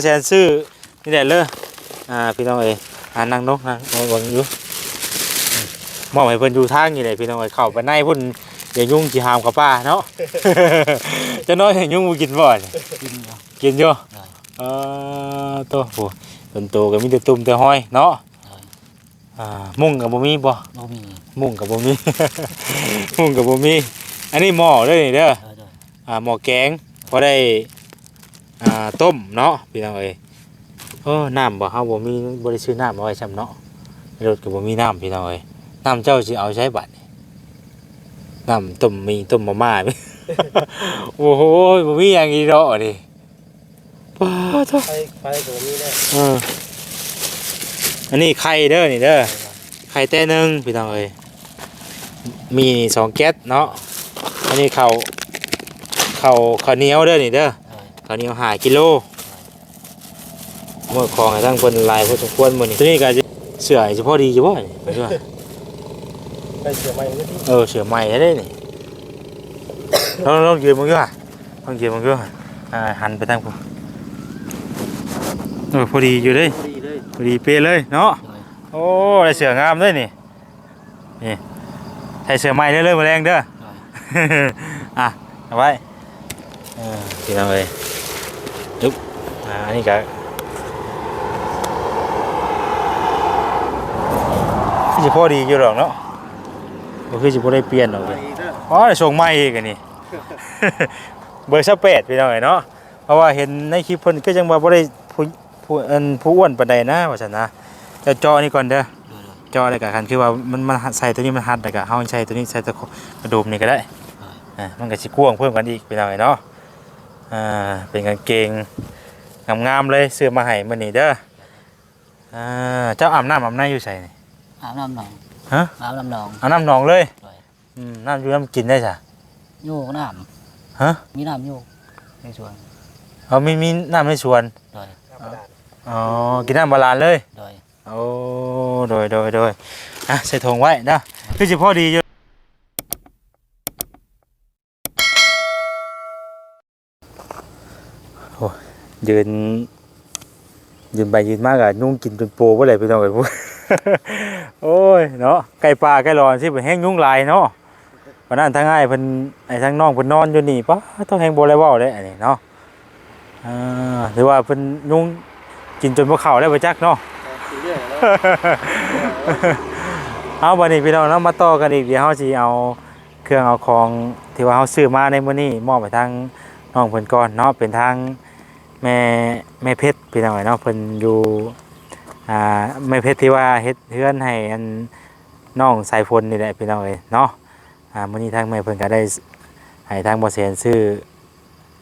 แซนซื้อนี่แหละเลยพี่น้องเอ้ยนั่งนกนะวางอยู่มองให้เพิ่นอยู่ทางนี่แหละพี่น้องเอ้ยเข้าไปในพุ่นอย่ายุ่งสิหามกับป้าเนาะ จะน้อยให้ยุ่งบ่กินบ่กินอยู่โตโหต้นโตก็มีแต่ตุ่มแต่ห้อยเนาะมุ้งก็บ่มีบ่มีมุ้งก็บ่มี มุ้งก็บ่มีอันนี้หม้อเด้อนี่เด้อหม้อแกงพอได้ต้มเนาะพี่น้องเอ้ยน้ำบ่เฮาบ่มีบ่ได้ซื้อน้ำเอาไว้ซ้ำเนาะรถก็บ่มีน้ำพี่น้องเอ้ยน้ำเจ้าสิเอาใช้บัดน้ำต้มมีต้มมาม่า โอ้โหบ่มีอย่างอีดอกนี่ป้าโธ่ไข่ก็บ่มีแน่อันนี้ไข่เด้อนี่เด้อไข่แต่นึงพี่น้องเอ้ยมี2แก๊สเนาะอันนี้ข้าวเหนียวเด้อนี่เด้อข้าวเหนียว5กิโลเมื่อของให้ทั้งคนลายพอสมควรมื้อนี้ตัวนี้ก็เสื้อเฉพาะดีอยู่บ่นี่ไปด้วยไปเสื้อใหม่เด้อเสื้อใหม่ได้นี่ลองยืนมึงอยู่อ่ะลองยืนมึงอยู่หันไปทางผมพอดีอยู่เด้พอดีเป๊ะเลยเนาะโอ้ได้เสื้องามด้วยนี่ใส่เสื้อใหม่ได้เลยมื้อแรงเด้อเอาไว้พี่น้องเอ้ยจุ๊บอันนี้ก็สิพอดีอยู่หรอกเนาะบ่คือสิบ่ได้เปลี่ยนหรอกได้ส่งใหม่อีกอันนี้ เบอร์28พี่น้องเอ้ยเนาะเพราะว่าเห็นในคลิปเพิ่นก็ยังว่าบ่ได้ผู้อ้วนปานใดนะว่าซั่นนะจะเจาะนี่ก่อนเด้อเจาะแล้วก็คันคือว่ามันใส่ตัวนี้มันหัดแล้วก็เฮาใช้ตัวนี้ใส่ตะกระดุมนี่ก็ได้มันก็สิกว้างเพิ่มกันอีกพี่น้องเอ้ยเนาะเป็นกางเกงงามๆเลยซื้อมาให้มื้อนี้เด้อเจ้าอาบน้ำอยู่ไสนี่อาบน้ำหนองฮะอาบน้ำหนองน้ำหนองเลยน้ำอยู่น้ำกินได้จ้ะโยกน้ำฮะมีน้ำโยกในสวนมีน้ำในสวนกินน้ำบาลานเลยโอ้โดยใส่ถุงไว้นะคือสิพอดีอยู่ยืนไปยืนมากอะนุ่งกินจนโปว่าอะไรไปตรงไหนพวก โอ้ยเนาะไก่ปลาไก่ร้อนสิเป็นแห้งยุ่งลายเนาะวันนั้นทั้งง่ายเพิ่นทั้งน้องเพิ่นนอนอยู่นี่ปะต้องแห้งโบเลยว่าได้อันนี้เนาะหรือว่าเพิ่นยุ่งกินจนพวกเขาได้ไปจักเนาะ เอาวันนี้พี่น้องเนาะมาต่อกันอีกเดี๋ยวเฮาสิเอาเครื่องเอาของที่ว่าเฮาซื้อมาในมื้อนี้มอบไปทางน้องเพิ่นก่อนเนาะเป็นทางแม่เพชรพี่น้องเนาะเพิ่นอยู่แม่เพชรที่ว่าเฮ็ดเฮือนให้อันน้องสายฝนนี่แหละพี่น้องเนาะมื้อนี้ทางแม่เพิ่นก็ได้ให้ทางบ่แสนซื้อ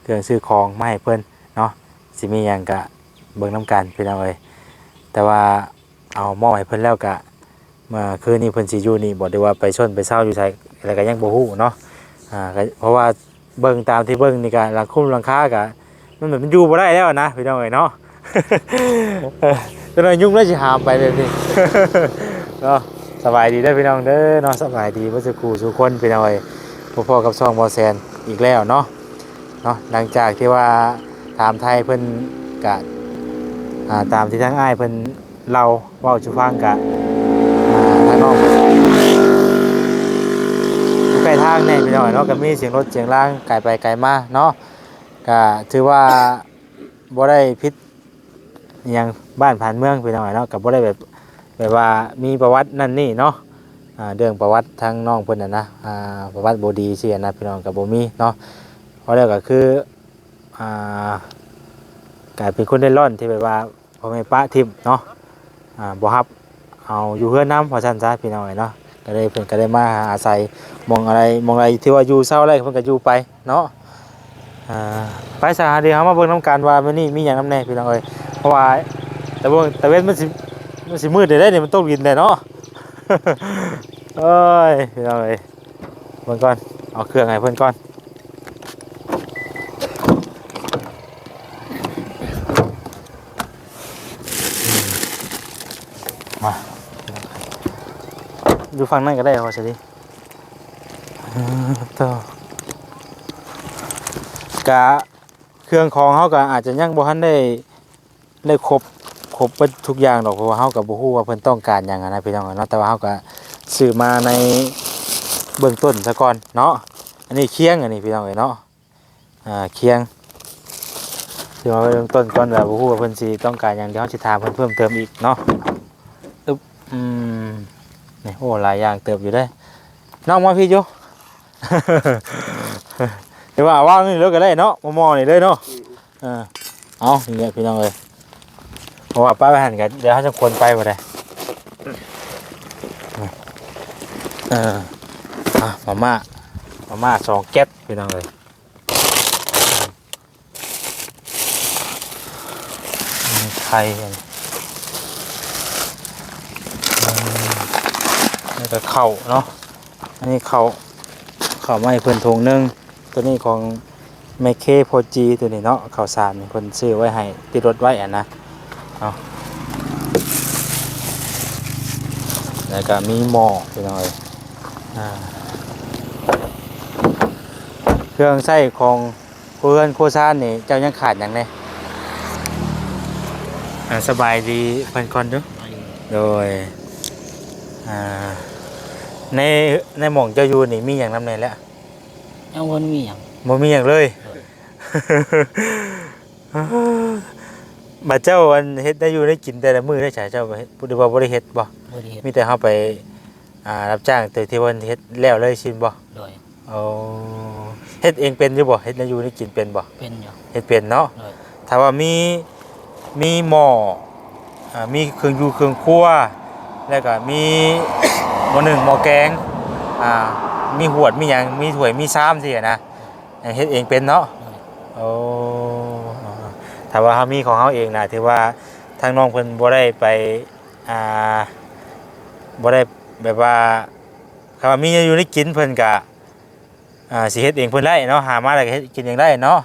เครื่องซื้อของมาให้เพิ่นเนาะสิมีหยังก็เบิ่งนํกันพี่น้องแต่ว่าเอามอบให้เพิ่นแล้วก็มาคืนนี้เพิ่นสิอยู่นี่บ่ได้ว่าไปชนไปเช้าอยู่ไสอะไรก็ยังบ่ฮู้เนาะเพราะว่าเบิ่งตามที่เบิ่งนี่ก็หลังคุ้มหลังคาก็มันเหมือนมันอยู่บ่ได้แล้วนะพี่น้องเนาะ จะนอนยุ่งแล้วสิหามไปเลยนี่เนาะสบายดีได้พี่น้องเด้อเนาะสบายดีเมื่อสักครู่ทุกคนพี่น้องพ่อกับช่องบอแซนอีกแล้วเนาะหลังจากที่ว่าถามไทยเพิ่นกะตามที่ทั้งอ้ายเพิ่นเราเว้าจุฟังกะทางน้องใกล้ทางแน่พี่น้องเนาะก็มีเสียงรถเสียงล่างไกลไปไกลมาเนาะก็ถือว่าบ่ได้พิษอย่างบ้านผ่านเมืองพี่น้องเนาะก็บ่ได้แบบว่ามีประวัตินั่นนี่เนาะเรื่องประวัติทางน้องเพิ่นนะประวัติบ่ดีสินะพี่น้องก็บ่มีเนาะเพราะแล้วก็คือกลายเป็นคนเล่ร่อนที่แบบว่าพ่อแม่ป้าทิมเนาะบ่ฮับเอาอยู่เฮือนน้ำพอซั่นซะพี่น้องเนาะก็เลยเพิ่นก็ได้มาอาศัยมองอะไรที่ว่าอยู่เศร้าอะไรเพิ่นก็อยู่ไปเนาะไปสหาเดียวมาเบิ่งน้ำกันว่ามื้อนี้มีหยังนำแน่พี่น้องเพราะว่าแต่เว้นมันสิมืดได้เนี่ยมันต้องกินได้เนาะ เอ้ยพี่น้องเพิ่นก่อนเอาเครื่องให้เพิ่นก่อนมาอยู่ฝั่งนั้นก็ได้พอสิต่อกะเครื่องของเขาก็อาจจะยังบ่ทันได้ ได้ครบเบิดทุกอย่างดอกเพราะว่าเฮาก็บ่ฮู้ว่าเพิ่นต้องการหยังอะนะพี่น้องเนาะแต่ว่าเฮาก็ซื้อมาในเบื้องต้นซะก่อนเนาะอันนี้เคียงอันนี้พี่น้องเนาะเคียงซื้อมาไว้เบื้องต้นก่อนแล้วบ่ฮู้ว่าเพิ่นสิต้องการหยังเดี๋ยวเฮาสิถามเพิ่นเพิ่มเติมอีกเนาะอึ๊บนี่โอ้หลายอย่างเติบอยู่เด้น้องมาพี่อยู่ เดี๋ยวว่าว่างนี่เลยก็ได้เนาะมอนี่เลยเนาะเอาอย่างเงี้ยพี่น้องเอ้ยเพราะว่าป้าไปหันกันเดี๋ยวเขาจะควรไปบ่ได้มาม่า2 แก๊สพี่น้องเอ้ยไข่กันนี่ก็ข้าวเนาะอันนี้ข้าวมาให้เพิ่นถุงนึงตัวนี้ของแมคเคโพจีตัวนี้เนาะข้าวสารเพิ่นซื้อไว้ให้ติดรถไว้นะเอาแล้วก็มีหม้อพี่น้องเอ้ยเครื่องใช้ของเพื่อนโคซานนี่เจ้ายังขาดหยังไงสบายดีเพิ่นก่อนอยู่โดยในหม่องเจ้าอยู่นี่มีหยังนำไหนแล้วยังบ่มีหยัง บ่มีหยังเลย บัดเจ้าอันเฮ็ดได้อยู่ได้กินแต่ละมื้อได้ฉายเจ้าบ่เฮ็ดหรือว่าบ่ได้เฮ็ดบ่มีแต่เฮาไปรับจ้างแต่ที่เพิ่นเฮ็ดแล้วเลยชินบ่โดยอ๋อเฮ็ดเองเป็นอยู่บ่เฮ็ดได้อยู่ได้กินเป็นบ่เป็นอยู่เฮ็ดเป็นเนาะถ้าว่ามีหม้อมีเครื่องอยู่เครื่องครัวแล้วก็มีหม้อนึ่งหม้อแกงมีหวดมีหยังมีถ้วยมีชามสินะเฮ็ดเองเป็นเนาะโอ้ถ้าว่าเฮามีของเฮาเองน่ะถือว่าทางน้องเพิ่นบ่ได้ไปบ่ได้แบบว่าคำว่ามีอยู่ได้กินเพิ่นก็สิเฮ็ดเองเพิ่นได้เนาะหามาแล้วก็เฮ็ดกินเองได้เนาะ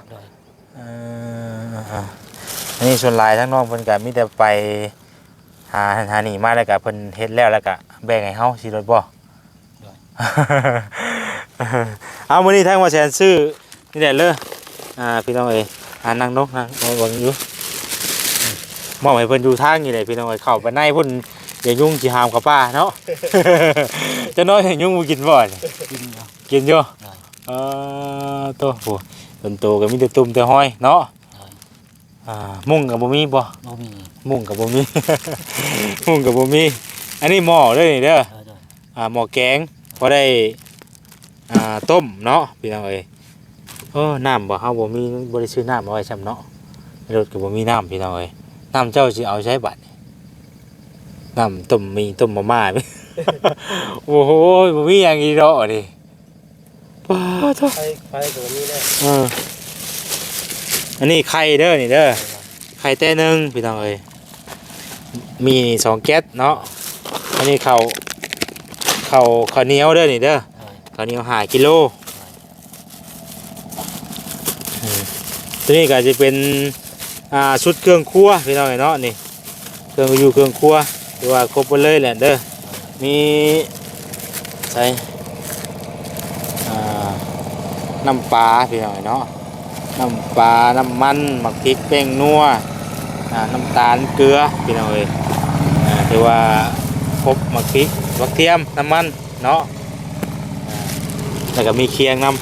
อันนี้ส่วนหลายทางน้องเพิ่นก็มีแต่ไปหานี่มาแล้วก็เพิ่นเฮ็ดแล้วก็แบ่งให้เฮาสิรถบ่ เอามื้อนี้ทางว่าแสนซื้อนี่แหละเลยพี่น้องเอ้ยนั่งนกนะเบิ่งอยู่มอบให้เพิ่นอยู่ทางนี่แหละพี่น้องเอ้ยเข้าไปในพุ่นอย่ายุ่งสิหามกับป้าเนาะ จะน้อยให้ยุ่งบ่กินบ่กินอยู่โตโหเพิ่นโตก็มีแต่ตุ่มแต่ห้อยเนาะมุ้งก็บ่มีบ่มีมุ้งก็บ่มี มุ้งก็บ่มีอันนี้หม้อเด้อนี่เด้อหม้อแกงพอได้ต้มเนาะพี่น้องเอ้ยน้ำบ่เฮาบ่มีบ่ได้ซื้อน้ำมาไว้ซ้ำเนาะรถก็บ่มีน้ำพี่น้องเอ้ยน้ำเจ้าสิเอาใช้บัดน้ำต้มมีต้มมาม่า โอ้โหบ่มีหยังอีดอกดิป้าเท่าไข่ก็มีได้อันนี้ไข่เด้อนี่เด้อไข่แต่นึงพี่น้องเอ้ยมี2 แก๊สเนาะอันนี้ข้าวเหนียวเด้อนี่เด้อข้าวเหนียว5 กิโลตัวนี้ก็จะเป็นชุดเครื่องครัวพี่น้องเนาะนี่เครื่องอยู่เครื่องครัวหรือว่าครบหมดเลยแหละเด้อมีใส่น้ำปลาพี่น้องเนาะน้ำปลาน้ำมันหมักพริกแป้งนัวน้ำตาลเกลือพี่น้องเอ้ยถือว่าครบหมักพริกกระเทียมน้ำมันเนาะแล้วก็มีเคียงน้ำ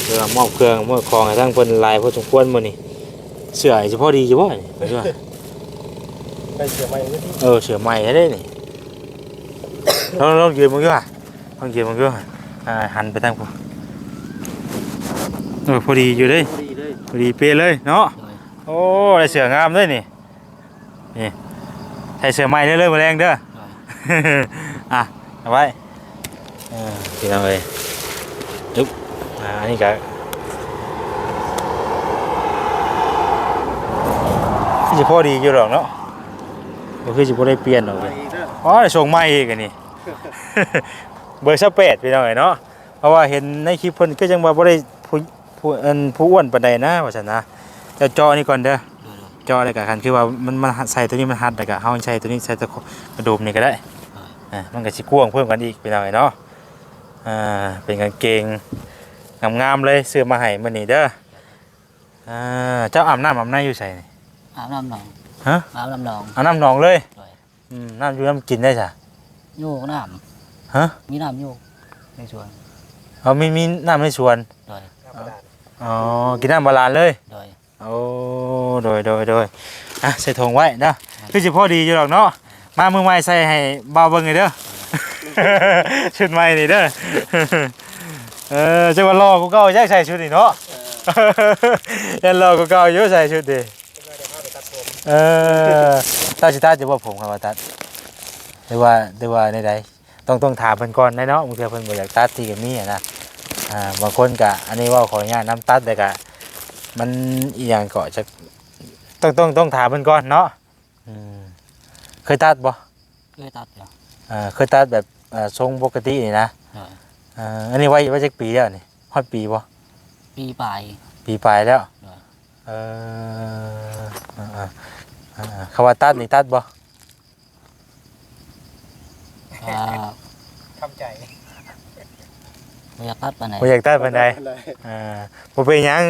เพื่อมอบเครื่องเมื่อคลองให้ทั้งเพิ่นลายพอสมควรมื้อนี้เสื้อเฉพาะดีเฉพาะนี่ใช่ป่ะไปเสื้อใหม่เสื้อใหม่ได้นี่ลองยืนมึงอยู่อ่ะลองยืนมึงอยู่หันไปทางผมพอดีอยู่เลยพอดีเป๊ะเลยเนาะโอ้ได้เสื้องามเลยนี่ใส่เสื้อใหม่เลยมาแรงเด้อเอาไว้พี่น้องเลยจุ๊บอันนี้ก็จะพอดีอยู่หรอกเนาะก็คือจะพอได้เปลี่ยนหรอกส่งใหม่อีกอันนี้ เบอร์28พี่น้องเนาะเพราะว่าเห็นในคลิปเพิ่นก็ยังว่าบ่ได้ผู้อ้วนปานใดนะว่าซั่นนะแต่จอนี่ก่อนเด้อจออะไรก็คันคือว่ามันใส่ตัวนี้มันหัดแล้วก็เฮาใช้ตัวนี้ใส่ตะกระดุมนี่ก็ได้มันก็สิกว้างเพิ่มกันอีกพี่น้องเนาะเป็นกางเกงงามๆเลยซื้อมาให้มื้อนี้เด้อ เจ้าอาบน้ำอาบในอยู่ไสนี่ อาบน้ำหนอง ฮะ อาบน้ำหนอง อาบน้ำหนองเลย โดย น้ำอยู่น้ำกินได้จ้ะ โยกน้ ฮะ ำมีน้ำโยกในสวน เอามีน้ำในสวน โดย อ๋อกินน้ำบาลานเลย โดย โอ้โดยอ่ะใส่ถุงไว้เด้อคือสิพอดีอยู่หรอกเนาะมามือใหม่ใส่ให้เบาเบิ่งเลยเด้อ ชุดใหม่นี่เด้อ จังว่ารอกูเก่าอยากใส่ชุดนี่เนาะ ยันรอกูเก่าอยู่ใส่ชุดดิตาสิตาจะบ่ผมครับว่าตัดหรือว่าในใดต้องถามเพิ่นก่อนได้เนาะบางทีเพิ่นบ่อยากตัดที่ก็มีอะนะบางคนก็อันนี้เว่าขออนุญาตน้ำตัดแต่ก็มันอีหยังก็จะต้องถามเพิ่นก่อนเนาะเคยตัดบ่ เคยตัดอยู่ เคยตัดแบบทรงปกตินี่นะ โดย อันนี้ไว้จักปีแล้วนี่ฮอดปีบ่ ปีปลาย ปีปลายแล้ว โดย เขาว่าตัดนี่ตัดบ่ ทำใจ ไม่อยากตัดปานไหน บ่อยากตัดปานใดบ่เป็นหยัง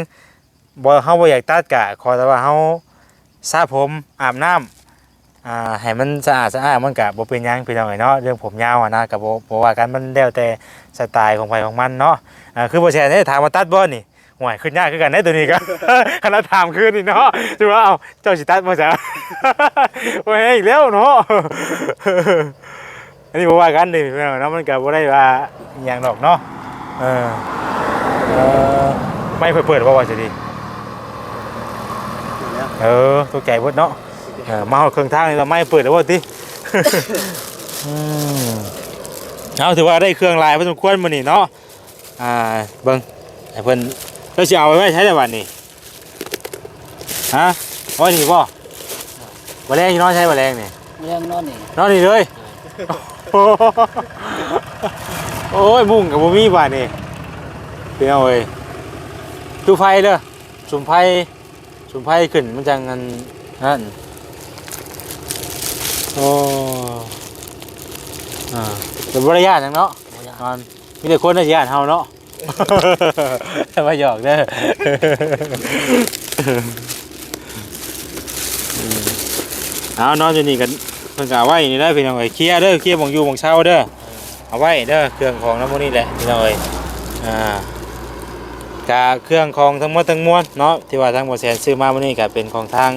บ่เฮาบ่อยากตัดกะขอแต่ว่าเฮาสระผมอาบน้ำให้มันสะอาดมันก็บ่เป็นหยังพี่น้องเอ้ยเนาะเรื่องผมยาวอะนะก็บ่ว่ากันมันแล้วแต่สไตล์ของไผของมันเนาะคือบ่แซ่นได้ถามว่าตัดบ่นี่ห่วยขึ้นยากคือกันได้ตัวนี้ก็ คันเราถามคืนนี่เนาะสิว่าเอ้าเจ้าสิตัดบ่ซะ โอ้ยอีกแล้วเนาะ อันนี้บ่ว่ากันนี่พี่น้องเนาะมันก็บ่ได้ว่าอิหยังดอกเนาะไม่เปิดว่าจะดีตกใจเบิดเนาะมาเอาเครื่องทางนี่เราไม่เปิดแล้วว่าติ เอาถือว่าได้เครื่องลายพอสมควรมื้อนี้เนาะเบิ่งให้เพิ่นเราสิเอาไว้ใช้ได้บัดนี้ฮะว่านี่บ่บ่แรงอยู่เนาะใช้บ่แรงนี่ เรื่องนอนนี่ นอนนี่เลย โอ้ยมุ่งกับบ่มีบาดนี่เปียวเอ้ยตู้ไฟเด้อสุมไฟขึ้นมันจังนั่นโอ้เป็นบริญาตจังเนาะ บ่อยาก มีแต่คนน่ะสิญาติเฮาเนาะ มาหยอกเด้อ เอานอนอยู่นี่กันเพิ่นก็เอาไว้นี่ได้อพี่น้องเอ้ยเคลียร์เด้อเคลียร์หม่องอยู่หม่องเช่าเด้อเอาไว้เด้อเครื่องของน้ำมันนี่แหละพี่น้องเอ้ยกะเครื่องของทั้งหมดทั้งมวลเนาะที่ว่าทางบ่แสนซื้อมามื้อนี้ก็เป็นของทาง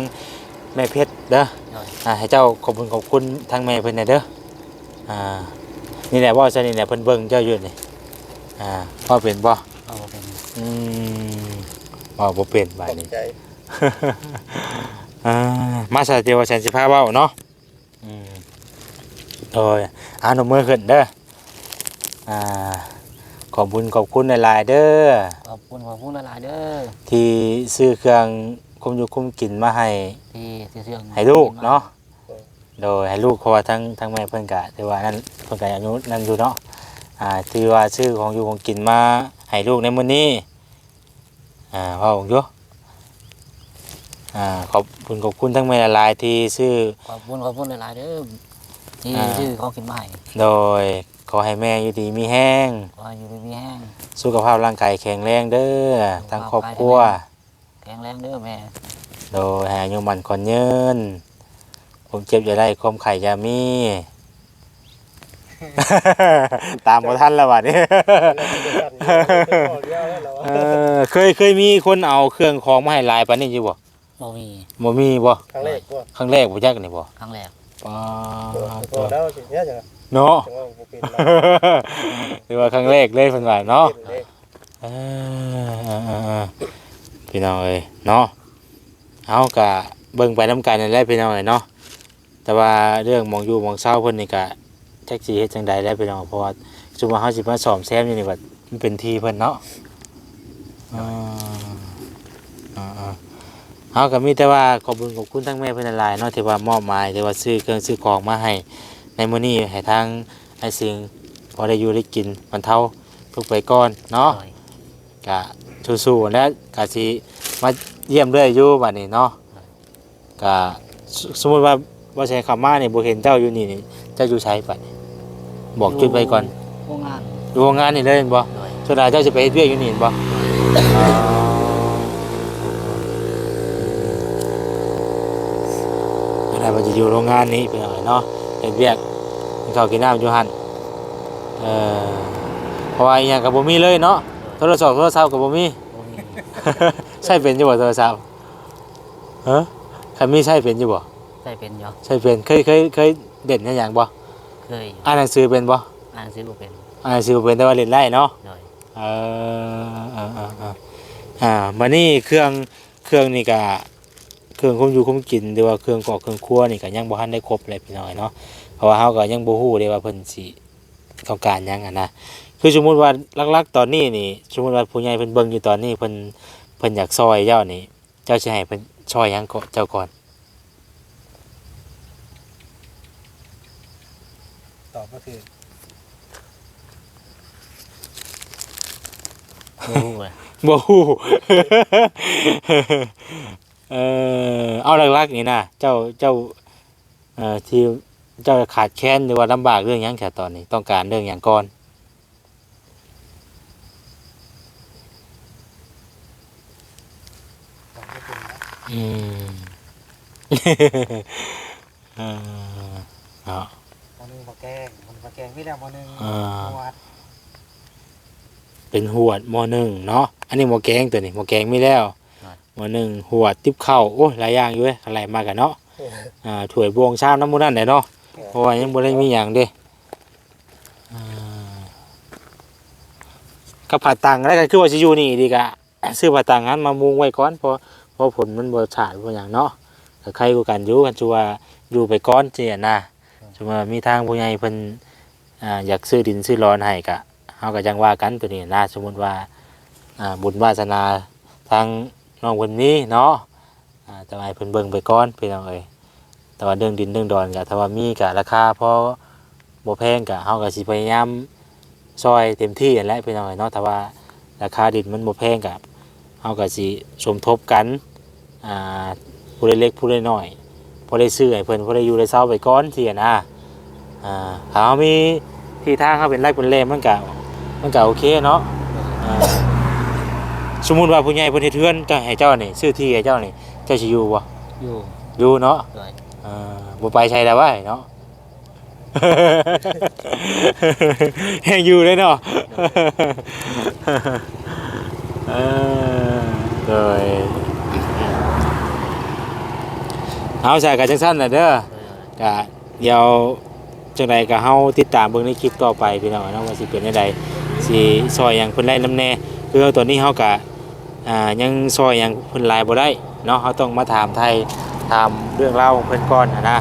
แม่เพชรเด้อ โดย ให้เจ้าขอบคุณทางแม่เพิ่นน่ะเด้อนี่แหละว่าซะนี่แหละเพิ่นเบิ่งเจ้าอยู่นี่พ่อเป็นบ่ เอาเป็น ว่าบ่เป็นบาดนี้ ใจ มาซะเดี๋ยวว่าแสนสิพาเว้าเนาะโอ้ยหนมมือขึ้นเด้อขอบคุณหลายๆเด้อ ขอบคุณหลายๆเด้อ ที่ซื้อเครื่องคุมอยู่คุมกินมาให้ ที่เสื่อง ให้ลูกเนาะโดยให้ลูกเพราะว่าทั้งแม่เพิ่นก็ถือว่านั่นเพิ่นก็อายุนั่นอยู่เนาะที่ว่าซื้อของอยู่ของกินมาให้ลูกในมื้อนี้เว้าอยู่ขอบคุณทั้งแม่หลายๆที่ซื้อ ขอบคุณหลายๆเด้อที่ชื่อของกินมาให้ โดยขอให้แม่อยู่ดีมีแห้ง ขอให้อยู่ดีมีแห้ง สุขภาพร่างกายแข็งแรงเด้อทั้งครอบครัว แข็งแรงเด้อแม่ โดยให้อายุมันคนยืนผมเจ็บอย่าได้ความไข่อยามี ตามบ่ทันแล้วบัดนี้ เคยมีคนเอาเครื่องของมาให้หลายปานนี้อยู่บ่ บ่มี บ่มีบ่ ครั้งแรกว่า ครั้งแรกบ่จักนี่บ่ ครั้งแรก ป้า ตัวแล้วสิเนี่ยจัง เนาะ จังว่าบ่เป็น ถือว่าครั้งแรกเลยเพิ่นว่าเนาะ เด้ พี่น้องเอ้ยเนาะเอากะเบิ่งไปน้ำกันนั่นแหละพี่น้องเอ้ยเนาะแต่ว่าเรื่องหมองอยู่หมองเศร้าเพิ่นนี่กะจักสิเฮ็ดจังใดแล้วพี่น้องเพราะว่าสมมุติว่าเฮาสิมาซ่อมแซมอยู่นี่ว่ามันเป็นที่เพิ่นเนาะเฮาก็มีแต่ว่าขอบคุณทั้งแม่เพิ่นหลายๆเนาะที่ว่ามอบหมายที่ว่าซื้อเครื่องซื้อของมาให้ในมื้อนี้ให้ทางไอ้สิงพอได้อยู่ได้กินบรรเทาทุกข์ไปก่อนเนาะ โดย กะสู้ๆและกะสิมาเยี่ยมเรื่อยอยู่บัดนี้เนาะกะสมมุติว่าใช้คำมานี่บ่เห็นเจ้าอยู่นี่เจ้าอยู่ไสบัดนี้บอกจุดไปก่อน โรงงาน อยู่โรงงานนี่เลยเห็นบ่ โดย ส่วนใหญ่เจ้าสิไปเฮ็ดเวียกอยู่นี่เห็นบ่ อะไรมันจะอยู่โรงงานนี้เป็นอะไรเนาะเฮ็ดเวียกกินข้าวกินน้ำอยู่หั่นเพราะว่าอีหยังก็บ่มีเลยเนาะโทรศัพท์ก็บ่มี บ่มี ใช้เป็นอยู่บ่โทรศัพท์ฮะคันมีใช้เป็นอยู่บ่ ใช่เป็นอยู่ ใช้เป็นเคยเด่นในหยังบ่ เคยอยู่ อ่านหนังสือเป็นบ่ อ่านซื้อบ่เป็น อ่านหนังสือบ่เป็นแต่ว่าเล่นได้เนาะ โดย บัดนี้เครื่องนี่ก็เครื่องคุมอยู่คุมกินหรือว่าเครื่องกรอกเครื่องครัวนี่ก็ยังบ่ทันได้ครบเลยพี่น้อยเนาะเพราะว่าเฮาก็ยังบ่ฮู้เด้ว่าเพิ่นสิต้องการหยังนะคือสมมุติว่าลักๆตอนนี้นี่สมมุติว่าผู้ใหญ่เพิ่นเบิ่งอยู่ตอนนี้เพิ่นอยากซอยเจ้านี่เจ้าสิให้เพิ่นช่วยหยังก็เจ้าก่อน ตอบก็คือ บ่ฮู้เลย บ่ฮู้ เอาหลักๆนี่นะเจ้าที่เจ้าขาดแคลนหรือว่าลำบากเรื่องหยังแค่ตอนนี้ต้องการเรื่องหยังก่อนอืม เนาะ มอนึงมาแกงมันมาแกงไม่ได้มอนึง วัดเป็นหวดมหนึ่งเนาะอันนี้หมอแกงตัวนี้หมอแกงไม่แล้วมหนึ่งหวดติ๊บข้าวโอ้ยหลายอย่างอยู่เว้ยอะไรมากันเนาะถ้วยบวงชามน้ำมูนั่นได้เนาะเพราะว่ายังบ่ได้มีหยังเด้กับผัดตังแล้วก็คือว่าสิอยู่นี่ดีกะซื้อผัดตังนั้นมามุงไว้ก่อนเพราะผลมันบ่ฉาดบ่หยังเนาะก็ใครกูกันอยู่กันชัวาอยู่ไปก่อนเจียนะชัวามีทางผู้ใหญ่เพิ่นอยากซื้อดินซื้อร้อนให้กะเฮาก็จังว่ากันตัวนี้นะสมมุติว่าบุญวาสนาทางน้องเพิ่นนี้เนาะแต่ว่าให้เพิ่นเบิ่งไปก่อนพี่น้องเอ้ยแต่ว่าเรื่องดินเรื่องดอนก็ถ้าว่ามีก็ราคาพอบ่แพงก็เฮาก็สิพยายามซอยเต็มที่นั่นแหละพี่น้องเอ้ยเนาะถ้าว่าราคาดินมันบ่แพงก็เฮาก็สิสมทบกันผู้เล็กผู้น้อยพอได้ซื้อให้เพิ่นพอได้อยู่ได้เซาไปก่อนสินะถ้าเฮามีที่ทางเฮาเป็นไร่เป็นแลมมันก็โอเคเนาะสมมุติว่าผู้ใหญ่เพิ่นเฮ็ดเฮือนจะให้เจ้านี่ซื้อที่ให้เจ้านี่เจ้าสิอยู่บ่ อยู่ อยู่เนาะ โดย บ่ไปใช้แล้วไว้เนาะ แฮงอยู่เลยเนาะ โดยเอาใส่กันจังซั่นน่ะเด้อ ก็เดี๋ยวจังใดก็เฮาติดตามเบิ่งในคลิปต่อไปพี่น้องเนาะว่าสิเป็นจังไดสิซอยหยังเพิ่นได้นำแน่คือตอนนี้เฮาก็ยังซอยหยังเพิ่นหลายบ่ได้เนาะเฮาต้องมาถามไทยถามเรื่องราวของเพิ่นก่อนนะ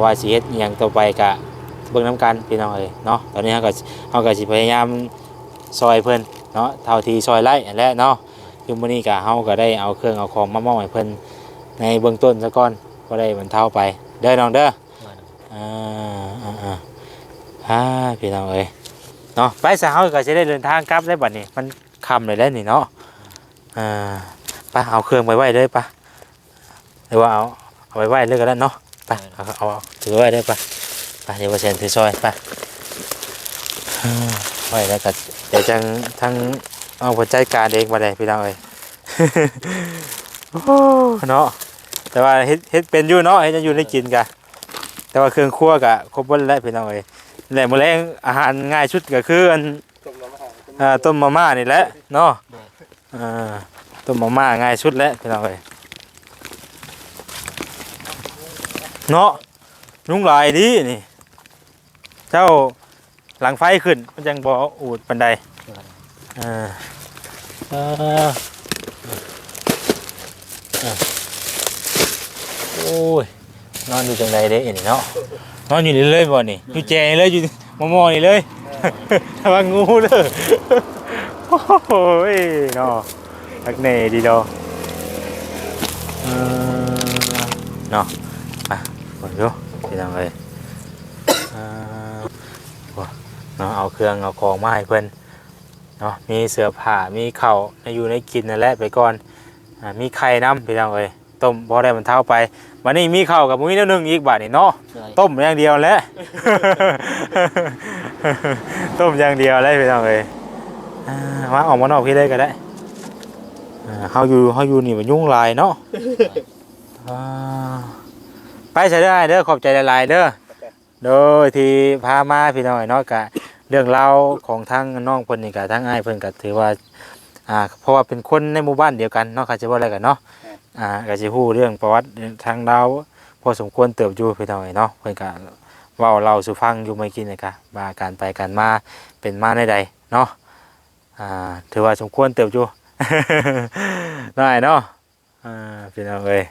ว่าสิเฮ็ดหยังต่อไปก็เบิ่งนํกันพี่น้องเอ้ยเนาะตอนนี้เฮาก็สิพยายามซอยเพิ่นเนาะเท่าที่ซอยไล่นั่นแหละเนาะคือมื้อนี้ก็เฮาก็ได้เอาเครื่องเอาของมามอบให้เพิ่นในเบื้องต้นซะก่อนบ่ได้บรรเทาไปเด้อน้องเด้อพี่น้องเอ้ยเนาะไปซะเฮาก็สิได้เดินทางกลับได้บัดนี้มันค่ำเลยแล้วนี่เนาะไปเอาเครื่องไปไว้เลยปะหรือว่าเอาไปไว้เลยก็ได้เนาะไปเอาถือไว้ได้ปะไปเดี๋ยวว่าเซ็นถือซอยไปไว้แล้วก็เดี๋ยวจังทั้งเอาหัวใจการเองมาเลยพี่น้องเอ้ย โอ้เนาะแต่ว่าเฮ็ดเป็นอยู่เนาะเฮ็ดอยู่ได้กินกะแต่ว่าเครื่องครัวกะครบหมดแล้วพี่น้องเอ้ยแหล่มื้อแรงอาหารง่ายสุดก็คือต้มมาม่านี่แหละเนาะต้มมาม่าง่ายสุดแล้วพี่น้องเอ้ยเนาะนุ่งลายดีนี่เจ้าหลังไฟขึ้นมันจังบ่อูดปานใดโอ้ยนอนอยู่จังใดเด้นี่เนาะนอนอยู่นี่เลยบ่นี่อยู่แจนี่เลยอยู่มอนี่เลยระวังงูเลยโอ้ยเนาะทักเน่ดีดอเนาะมาบ่อยู่พี่น้องเอ้ยเนาะเอาเครื่องเอาของมาให้เพิ่นเนาะมีเสื้อผ้ามีข้าวอยู่ในกินนั่นแหละไปก่อนมีไข่น้ำพี่น้องเอ้ยต้มพอได้มันเท่าไปวันนี้มีข้าวกับมุ้ยนิดนึงอีกบาทนี่เนาะต้มอย่างเดียวแหละ ต้มอย่างเดียวเลยพี่น้องเอ้ยมาออกมานอกพี่ได้ก็ได้เฮาอยู่นี่มันยุ่งลายเนาะ ไปใส่ได้เด้อขอบใจหลายๆเด้อโดยที่พามาพี่น้อยเนาะกะเรื่องราวของทั้งน้องเพิ่นนี่กะทั้งอ้ายเพิ่นก็ถือว่าเพราะว่าเป็นคนในหมู่บ้านเดียวกันเนาะเขาจะว่าอะไรกันเนาะก็สิฮู้เรื่องประวัติทางเราพอสมควรเติบอยู่พี่น้อยเนาะเพิ่นก็เว้าเล่าสู่ฟังอยู่เมื่อกี้นี่กะว่าการไปการมาเป็นมาในใดเนาะถือว่าสมควรเติบอยู่ ได้เนาะพี่น้องเอ้ย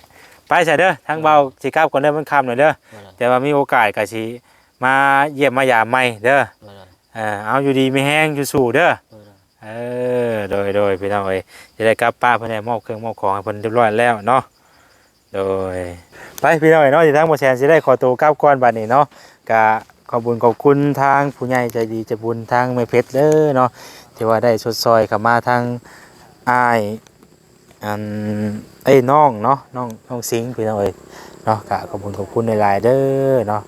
ไปใช่เด้อทางเบาสิกลับก่อนเด้อมันค่ำหน่อยเด้อแต่ว่ามีโอกาสก็สิมาเยี่ยมมายามใหม่เด้อเอาอยู่ดีไม่แห้งอยู่สู่เด้อโดยพี่น้องเอ้ยจะได้กลับป้าเพิ่นได้มอบเครื่องมอบของให้เพิ่นเรียบร้อยแล้วเนาะโดยไปพี่น้องเอ้ยเนาะที่ทางบ่แซนสิได้ขอตัวกลับก่อนบัดนี้เนาะก็ขอบคุณทางผู้ใหญ่ใจดีใจบุญทางแม่เพชรเด้อเนาะที่ว่าได้ชดซอยเข้ามาทางอ้ายน้องเนาะน้องสิงห์พี่น้องเอ้ยเนาะก็ขอบคุณในหลายๆเด้อเนาะ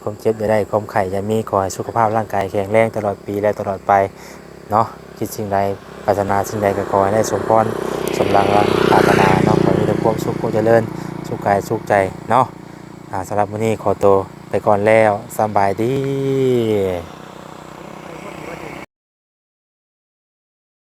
ความเจ็บอย่าได้ความไข้อย่ามีขอให้สุขภาพร่างกายแข็งแรงตลอดปีและตลอดไปเนาะคิดสิ่งใดปรารถนาสิ่งใดก็ขอให้ได้สมพรสมหวังปรารถนาเนาะขอให้ได้ความสุขความเจริญสุขกายสุขใจเนาะสำหรับวันนี้ขอตัวไปก่อนแล้วสบายดี